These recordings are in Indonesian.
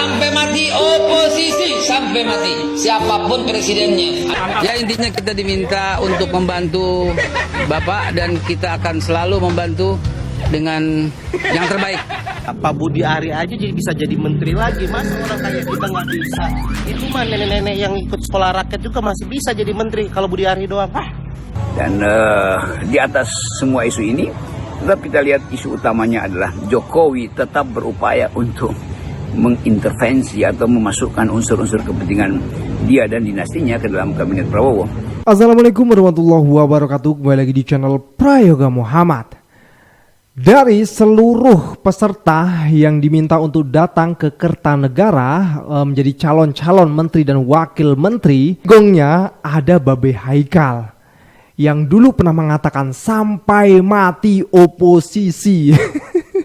Sampai mati oposisi, sampai mati. Siapapun presidennya. Ya, intinya kita diminta untuk membantu Bapak dan kita akan selalu membantu dengan yang terbaik. Pak Budi Ari aja jadi bisa jadi menteri lagi, mas. Orang kayak kita nggak bisa. Itu mah nenek-nenek yang ikut sekolah rakyat juga masih bisa jadi menteri kalau Budi Ari doang. Dan di atas semua isu ini, tetap kita lihat isu utamanya adalah Jokowi tetap berupaya untuk mengintervensi atau memasukkan unsur-unsur kepentingan dia dan dinastinya ke dalam kabinet Prabowo. Assalamualaikum warahmatullahi wabarakatuh. Kembali lagi di channel Prayoga Muhammad. Dari seluruh peserta yang diminta untuk datang ke Kertanegara menjadi calon-calon menteri dan wakil menteri, gongnya ada Babe Haikal yang dulu pernah mengatakan sampai mati oposisi.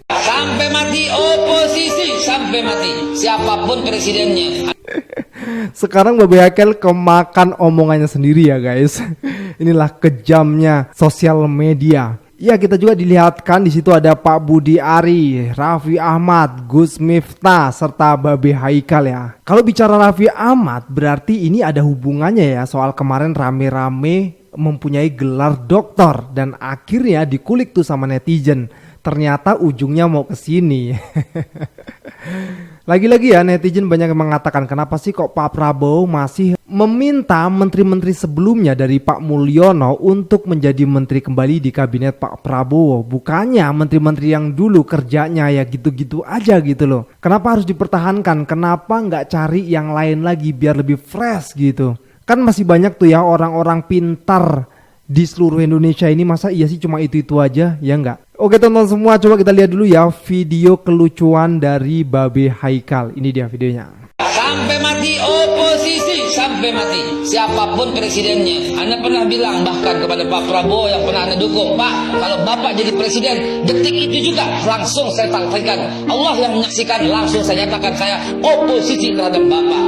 Sampai mati oposisi, sampai mati. Siapapun presidennya. Sekarang Babe Haikal kemakan omongannya sendiri ya guys. Inilah kejamnya sosial media. Ya, kita juga dilihatkan di situ ada Pak Budi Ari, Raffi Ahmad, Gus Miftah serta Babe Haikal ya. Kalau bicara Raffi Ahmad berarti ini ada hubungannya ya soal kemarin rame-rame mempunyai gelar doktor dan akhirnya dikulik tuh sama netizen. Ternyata ujungnya mau ke sini. Lagi-lagi ya netizen banyak yang mengatakan kenapa sih kok Pak Prabowo masih meminta menteri-menteri sebelumnya dari Pak Mulyono untuk menjadi menteri kembali di kabinet Pak Prabowo. Bukannya menteri-menteri yang dulu kerjanya ya gitu-gitu aja gitu loh. Kenapa harus dipertahankan? Kenapa nggak cari yang lain lagi biar lebih fresh gitu? Kan masih banyak tuh ya orang-orang pintar di seluruh Indonesia ini, masa iya sih cuma itu-itu aja, ya enggak? Oke teman-teman semua, coba kita lihat dulu ya video kelucuan dari Babe Haikal. Ini dia videonya. Sampai mati oposisi, sampai mati. Siapapun presidennya. Anda pernah bilang bahkan kepada Pak Prabowo yang pernah Anda dukung, Pak, kalau Bapak jadi presiden, detik itu juga langsung saya sampaikan. Allah yang menyaksikan, langsung saya nyatakan saya oposisi terhadap Bapak.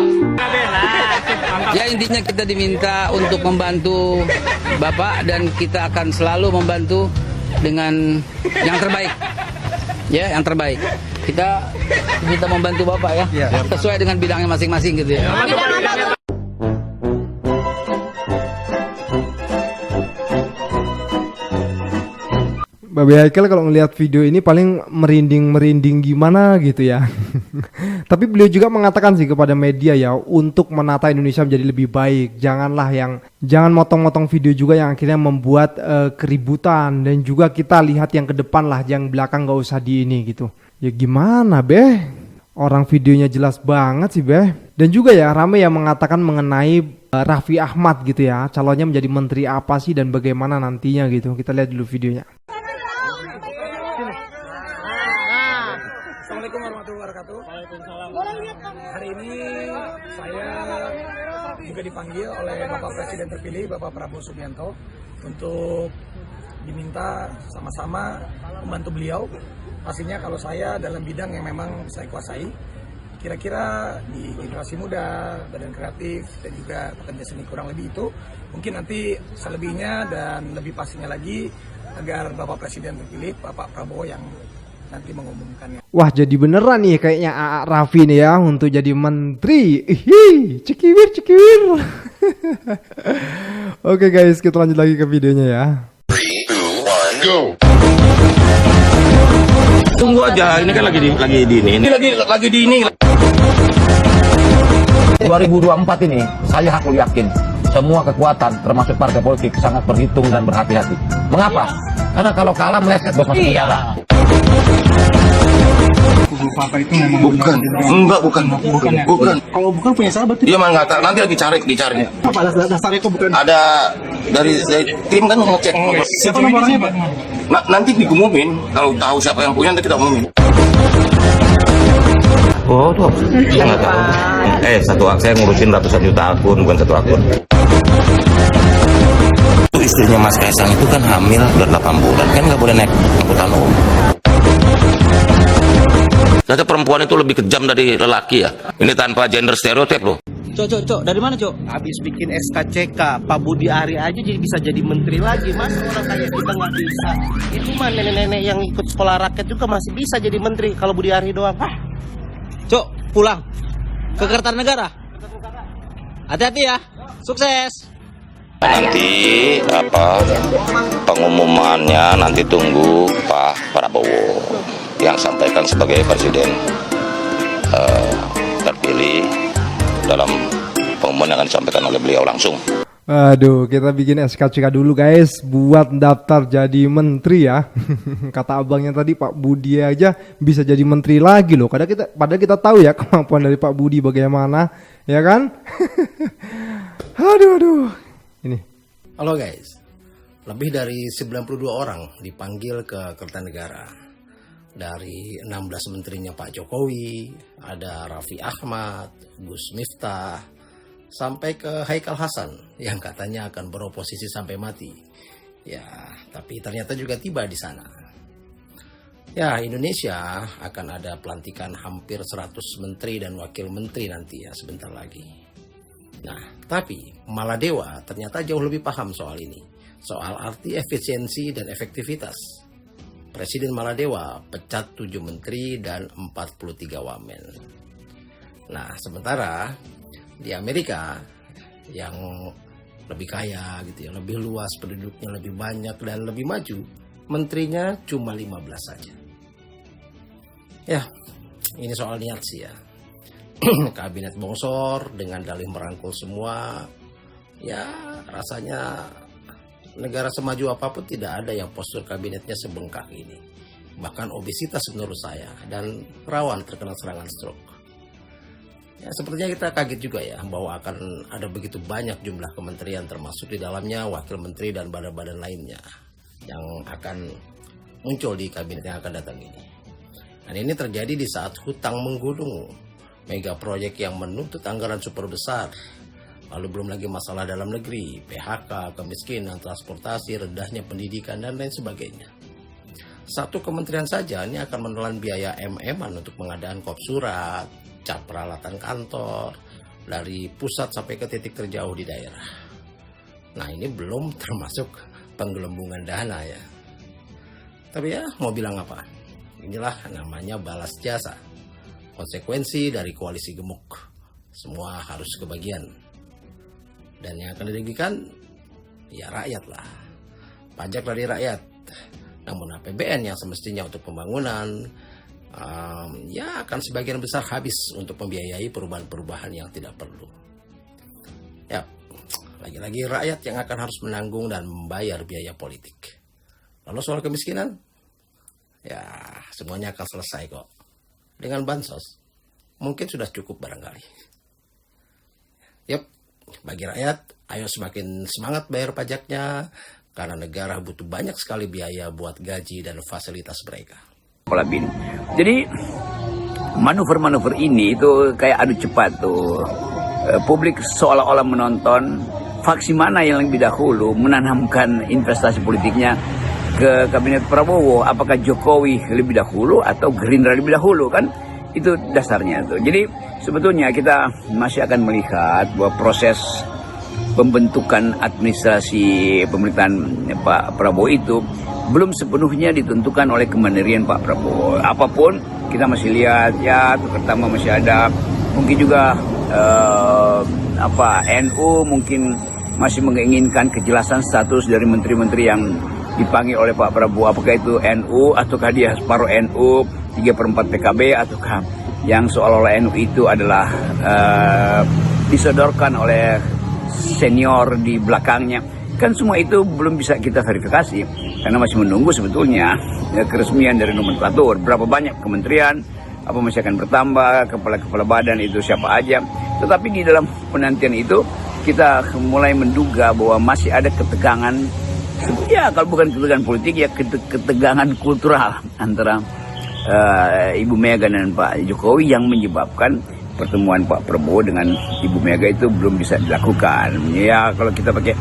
Ya, intinya kita diminta untuk membantu Bapak dan kita akan selalu membantu dengan yang terbaik. Ya, yang terbaik. Kita membantu Bapak ya, sesuai dengan bidangnya masing-masing gitu ya. Babe Haikal kalau ngelihat video ini paling merinding gimana gitu ya. Tapi beliau juga mengatakan sih kepada media ya untuk menata Indonesia menjadi lebih baik. Jangan motong-motong video juga yang akhirnya membuat keributan, dan juga kita lihat yang ke depan lah, yang belakang gak usah di ini gitu. Ya gimana Beh? Orang videonya jelas banget sih Beh. Dan juga ya ramai yang mengatakan mengenai Raffi Ahmad gitu ya, calonnya menjadi menteri apa sih dan bagaimana nantinya gitu. Kita lihat dulu videonya. Assalamualaikum warahmatullahi wabarakatuh. Waalaikumsalam. Hari ini saya juga dipanggil oleh Bapak Presiden terpilih Bapak Prabowo Subianto untuk diminta sama-sama membantu beliau. Pastinya kalau saya dalam bidang yang memang saya kuasai, kira-kira di generasi muda, badan kreatif, dan juga pekerja seni kurang lebih itu, mungkin nanti selebihnya dan lebih pastinya lagi agar Bapak Presiden terpilih Bapak Prabowo yang nanti mengumumkannya. Wah, jadi beneran nih kayaknya A.A. Raffi nih ya untuk jadi menteri. Ihi, cekiwir. Oke guys, kita lanjut lagi ke videonya ya. 3, 2, 1, go. Tunggu aja, ini kan lagi di ini. Ini lagi di ini. 2024 ini saya aku yakin semua kekuatan termasuk partai politik sangat berhitung dan berhati-hati. Mengapa? Karena kalau kalah meleset bos masuk penjara. Bapak itu memang Bukan. Kalau bukan punya salah berarti. Iya mah nggak tahu. Nanti lagi dicari. Apa dasar itu bukan? Ada dari tim kan ngecek. Siapa nomornya Pak? Nanti diumumin. Kalau tahu siapa yang punya nanti kita umumin. Oh tuh, saya nggak tahu. Saya ngurusin ratusan juta akun, bukan satu akun. Istrinya Mas Kaisang itu kan hamil udah 8 bulan, kan nggak boleh naik angkutan umum. Ternyata perempuan itu lebih kejam dari lelaki ya. Ini tanpa gender stereotip loh. Cok, dari mana Cok? Habis bikin SKCK, Pak Budi Ari aja jadi bisa jadi menteri lagi, mas. Orang kayak kita nggak bisa. Itu mah nenek-nenek yang ikut sekolah rakyat juga masih bisa jadi menteri kalau Budi Ari doang. Cok, pulang ke Kertanegara. Hati-hati ya. Sukses. Nanti pengumumannya nanti tunggu Pak Prabowo yang sampaikan sebagai presiden terpilih dalam pengumuman yang akan disampaikan oleh beliau langsung. Aduh, kita bikin SKCK dulu guys buat daftar jadi menteri ya. Kata abangnya tadi Pak Budi aja bisa jadi menteri lagi loh. Padahal kita tahu ya kemampuan dari Pak Budi bagaimana, ya kan? Aduh. Ini. Halo guys, lebih dari 92 orang dipanggil ke Kertanegara. Dari 16 menterinya Pak Jokowi, ada Raffi Ahmad, Gus Miftah, sampai ke Haikal Hasan yang katanya akan beroposisi sampai mati. Ya, tapi ternyata juga tiba di sana. Ya, Indonesia akan ada pelantikan hampir 100 menteri dan wakil menteri nanti ya sebentar lagi. Nah, tapi Maladewa ternyata jauh lebih paham soal ini. Soal arti efisiensi dan efektivitas. Presiden Maladewa pecat 7 menteri dan 43 wamen. Nah, sementara di Amerika yang lebih kaya gitu ya, lebih luas penduduknya, lebih banyak dan lebih maju, menterinya cuma 15 saja. Ya, ini soal niat sih ya. Kabinet bongsor dengan dalih merangkul semua. Ya, rasanya negara semaju apapun tidak ada yang postur kabinetnya sebengkak ini. Bahkan obesitas menurut saya dan rawan terkena serangan stroke. Ya, sepertinya kita kaget juga ya bahwa akan ada begitu banyak jumlah kementerian termasuk di dalamnya wakil menteri dan badan-badan lainnya yang akan muncul di kabinet yang akan datang ini. Dan ini terjadi di saat hutang menggunung. Mega proyek yang menuntut anggaran super besar. Lalu belum lagi masalah dalam negeri, PHK, kemiskinan, transportasi, rendahnya pendidikan, dan lain sebagainya. Satu kementerian saja ini akan menelan biaya MM-an untuk pengadaan kop surat, cap peralatan kantor, dari pusat sampai ke titik terjauh di daerah. Nah, ini belum termasuk penggelembungan dana ya. Tapi ya, mau bilang apa? Inilah namanya balas jasa. Konsekuensi dari koalisi gemuk. Semua harus kebagian. Dan yang akan dirugikan, ya rakyat lah. Pajak dari rakyat. Namun APBN yang semestinya untuk pembangunan, ya akan sebagian besar habis untuk membiayai perubahan-perubahan yang tidak perlu. Ya, lagi-lagi rakyat yang akan harus menanggung dan membayar biaya politik. Lalu soal kemiskinan, ya semuanya akan selesai kok. Dengan bansos, mungkin sudah cukup barangkali. Yap, bagi rakyat, ayo semakin semangat bayar pajaknya, karena negara butuh banyak sekali biaya buat gaji dan fasilitas mereka. Jadi manuver-manuver ini itu kayak adu cepat tuh. Publik seolah-olah menonton faksi mana yang lebih dahulu menanamkan investasi politiknya ke kabinet Prabowo, apakah Jokowi lebih dahulu atau Gerindra lebih dahulu, kan itu dasarnya tuh. Jadi sebetulnya kita masih akan melihat bahwa proses pembentukan administrasi pemerintahan Pak Prabowo itu belum sepenuhnya ditentukan oleh kemandirian Pak Prabowo. Apapun kita masih lihat ya, pertama masih ada mungkin juga NU mungkin masih menginginkan kejelasan status dari menteri-menteri yang dipanggil oleh Pak Prabowo, apakah itu NU ataukah dia separuh NU, 3/4 PKB, ataukah yang seolah-olah NU itu adalah disodorkan oleh senior di belakangnya. Kan semua itu belum bisa kita verifikasi karena masih menunggu sebetulnya keresmian dari nomenklatur, berapa banyak kementerian, apa masih akan bertambah, kepala-kepala badan itu siapa aja. Tetapi di dalam penantian itu kita mulai menduga bahwa masih ada ketegangan. Ya, kalau bukan ketegangan politik, ya ketegangan kultural antara Ibu Mega dan Pak Jokowi yang menyebabkan pertemuan Pak Prabowo dengan Ibu Mega itu belum bisa dilakukan. Ya, kalau kita pakai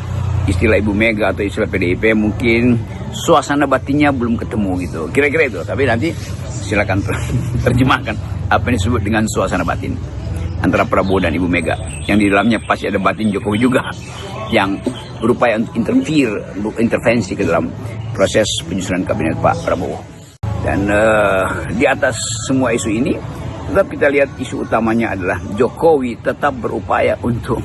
istilah Ibu Mega atau istilah PDIP, mungkin suasana batinnya belum ketemu gitu. Kira-kira itu. Tapi nanti silakan terjemahkan apa yang disebut dengan suasana batin antara Prabowo dan Ibu Mega. Yang di dalamnya pasti ada batin Jokowi juga yang berupaya untuk intervensi ke dalam proses penyusunan kabinet Pak Prabowo. Dan di atas semua isu ini, Tetap kita lihat isu utamanya adalah Jokowi tetap berupaya untuk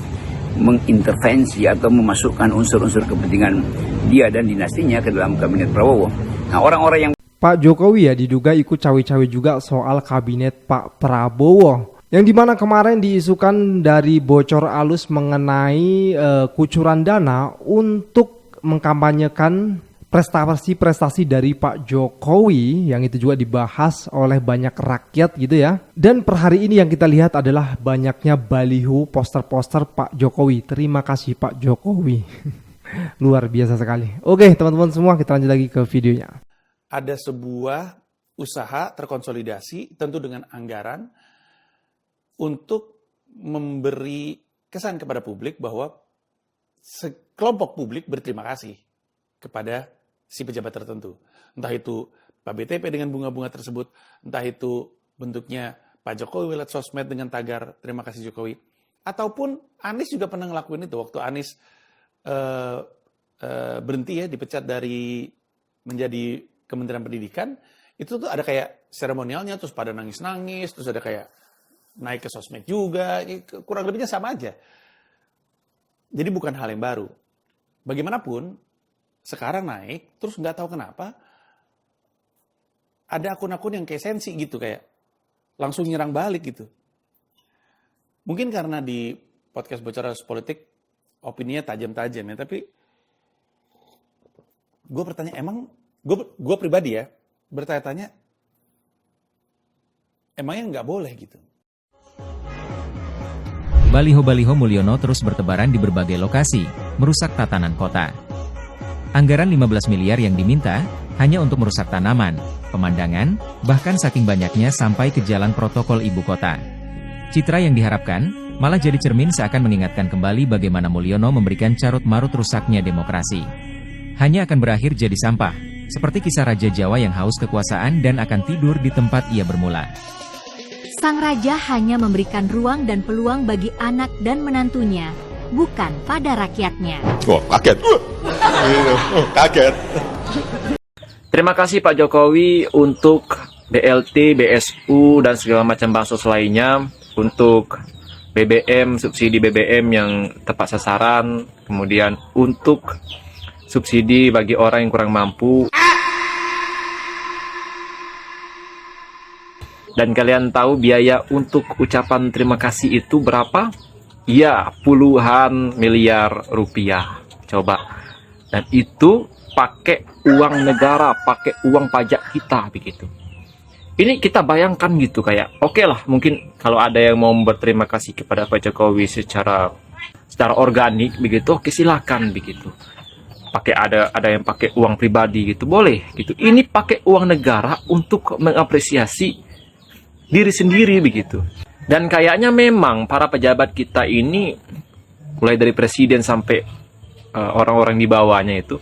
mengintervensi atau memasukkan unsur-unsur kepentingan dia dan dinastinya ke dalam kabinet Prabowo. Nah, orang-orang yang Pak Jokowi ya diduga ikut cawe-cawe juga soal kabinet Pak Prabowo. Yang dimana kemarin diisukan dari bocor alus mengenai kucuran dana untuk mengkampanyekan prestasi-prestasi dari Pak Jokowi, yang itu juga dibahas oleh banyak rakyat gitu ya. Dan per hari ini yang kita lihat adalah banyaknya baliho, poster-poster Pak Jokowi. Terima kasih Pak Jokowi. Luar biasa sekali. Oke teman-teman semua, kita lanjut lagi ke videonya. Ada sebuah usaha terkonsolidasi tentu dengan anggaran untuk memberi kesan kepada publik bahwa sekelompok publik berterima kasih kepada si pejabat tertentu. Entah itu Pak BTP dengan bunga-bunga tersebut, entah itu bentuknya Pak Jokowi lewat sosmed dengan tagar terima kasih Jokowi. Ataupun Anies juga pernah ngelakuin itu waktu Anies berhenti ya, dipecat dari menjadi Kementerian Pendidikan, itu tuh ada kayak seremonialnya, terus pada nangis-nangis, terus ada kayak naik ke sosmed juga, kurang lebihnya sama aja. Jadi bukan hal yang baru. Bagaimanapun, sekarang naik, terus nggak tahu kenapa, ada akun-akun yang kayak sensi gitu, kayak langsung nyerang balik gitu. Mungkin karena di podcast Bocoran Politik, opininya tajam-tajam ya, tapi gue bertanya, emang, gue pribadi ya, bertanya-tanya, emangnya nggak boleh gitu. Baliho-baliho Mulyono terus bertebaran di berbagai lokasi, merusak tatanan kota. Anggaran 15 miliar yang diminta, hanya untuk merusak tanaman, pemandangan, bahkan saking banyaknya sampai ke jalan protokol ibu kota. Citra yang diharapkan, malah jadi cermin seakan mengingatkan kembali bagaimana Mulyono memberikan carut-marut rusaknya demokrasi. Hanya akan berakhir jadi sampah, seperti kisah Raja Jawa yang haus kekuasaan dan akan tidur di tempat ia bermula. Sang raja hanya memberikan ruang dan peluang bagi anak dan menantunya, bukan pada rakyatnya. Wah, kaget. Kaget. Terima kasih Pak Jokowi untuk BLT, BSU, dan segala macam bansos lainnya, untuk BBM, subsidi BBM yang tepat sasaran, kemudian untuk subsidi bagi orang yang kurang mampu. Dan kalian tahu biaya untuk ucapan terima kasih itu berapa? Ya, puluhan miliar rupiah. Coba. Dan itu pakai uang negara, pakai uang pajak kita begitu. Ini kita bayangkan gitu kayak, oke lah, mungkin kalau ada yang mau berterima kasih kepada Pak Jokowi secara organik begitu, oke silakan begitu. Pakai ada yang pakai uang pribadi gitu, boleh gitu. Ini pakai uang negara untuk mengapresiasi diri sendiri begitu. Dan kayaknya memang para pejabat kita ini, mulai dari presiden sampai orang-orang di bawahnya itu,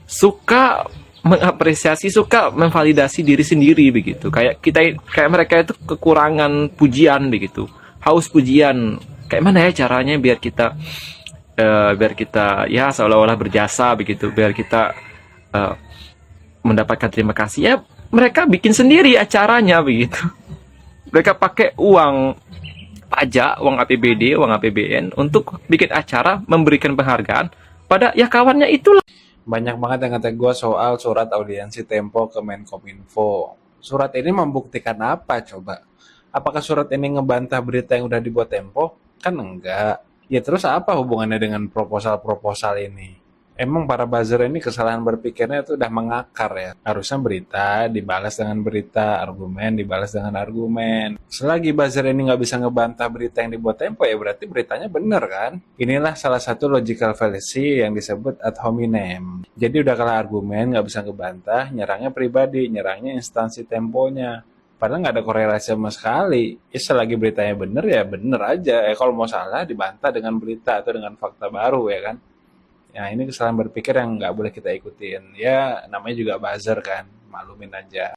suka mengapresiasi, suka memvalidasi diri sendiri begitu. Kayak mereka itu kekurangan pujian begitu, haus pujian. Kayak mana ya caranya biar kita ya seolah-olah berjasa begitu, biar kita mendapatkan terima kasih. Ya mereka bikin sendiri acaranya begitu. Mereka pakai uang pajak, uang APBD, uang APBN untuk bikin acara, memberikan penghargaan pada ya kawannya itulah. Banyak banget yang kata gue soal surat audiensi Tempo ke Menkominfo. Surat ini membuktikan apa coba? Apakah surat ini ngebantah berita yang udah dibuat Tempo? Kan enggak. Ya terus apa hubungannya dengan proposal-proposal ini? Emang para buzzer ini kesalahan berpikirnya itu udah mengakar ya. Harusnya berita dibalas dengan berita, argumen dibalas dengan argumen. Selagi buzzer ini nggak bisa ngebantah berita yang dibuat Tempo, ya berarti beritanya bener kan? Inilah salah satu logical fallacy yang disebut ad hominem. Jadi udah kalah argumen, nggak bisa ngebantah, nyerangnya pribadi, nyerangnya instansi Temponya. Padahal nggak ada korelasi sama sekali. Ya selagi beritanya bener ya bener aja. Kalau mau salah dibantah dengan berita atau dengan fakta baru ya kan. Ya ini kesalahan berpikir yang nggak boleh kita ikutin. Ya namanya juga buzzer kan, maklumin aja.